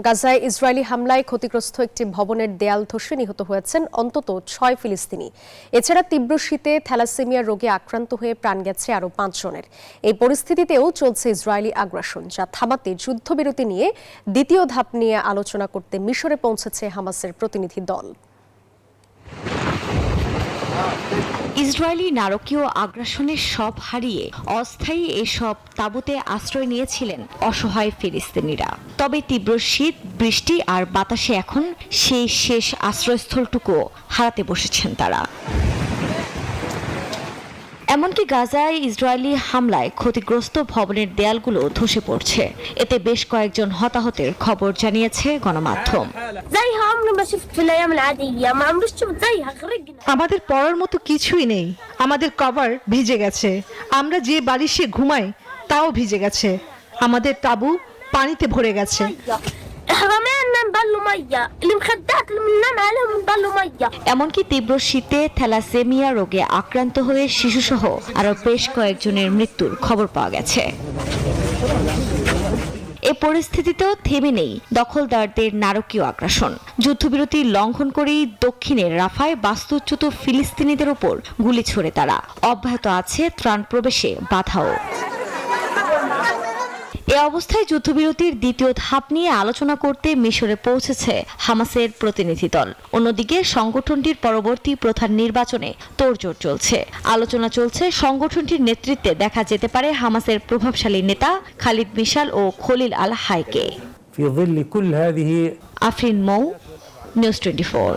গাজায় ইসরায়েলি হামলায় ক্ষতিগ্রস্ত একটি ভবনের দেয়াল ধসে নিহত হয়েছেন অন্তত 6 ফিলিস্তিনি। এছাড়া তীব্র শীতে থ্যালাসেমিয়া রোগে আক্রান্ত হয়ে প্রাণ গেছে আরও 5 জনের। এই পরিস্থিতিতেও চলছে ইসরায়েলি আগ্রাসন, যা থামাতে যুদ্ধবিরতি নিয়ে দ্বিতীয় ধাপ নিয়ে আলোচনা করতে মিশরে পৌঁছেছে হামাসের প্রতিনিধি দল। ইসরায়েলি নারকীয় আগ্রাসনের সব হারিয়ে অস্থায়ী এসব তাঁবুতে আশ্রয় নিয়েছিলেন অসহায় ফিলিস্তিনিরা। তবে তীব্র শীত, বৃষ্টি আর বাতাসে এখন সেই শেষ আশ্রয়স্থলটুকুও হারাতে বসেছেন তারা। এমনকি গাজায় ইসরায়েলি হামলায় ক্ষতিগ্রস্ত ভবনের দেয়ালগুলো ধসে পড়ছে। এতে বেশ কয়েকজন হতাহতের খবর জানিয়েছে গণমাধ্যম। আমাদের পড়ার মতো কিছুই নেই। আমাদের কভার ভিজে গেছে। আমরা যে বালিশে ঘুমাই তাও ভিজে গেছে। আমাদের তাঁবু পানিতে ভরে গেছে। এমনকি তীব্র শীতে থ্যালাসেমিয়া রোগে আক্রান্ত হয়ে শিশুসহ আরো বেশ কয়েকজনের মৃত্যুর খবর পাওয়া গেছে। এ পরিস্থিতিতেও থেমে নেই দখলদারদের নারকীয় আগ্রাসন। যুদ্ধবিরতি লঙ্ঘন করেই দক্ষিণের রাফায় বাস্তুচ্যুত ফিলিস্তিনিদের উপর গুলি ছোড়ে তারা। অব্যাহত আছে ত্রাণ প্রবেশে বাধাও। এ অবস্থায় যুদ্ধবিরতির দ্বিতীয় ধাপ নিয়ে আলোচনা করতে মিশরে পৌঁছেছে হামাসের প্রতিনিধি দল। অন্যদিকে সংগঠনটির পরবর্তী প্রধান নির্বাচনে তোড়জোড় চলছে। আলোচনা চলছে সংগঠনটির নেতৃত্বে দেখা যেতে পারে হামাসের প্রভাবশালী নেতা খালিদ মিশাল ও খলিল আল হাইকে। আফরিন মৌ, নিউজ 24।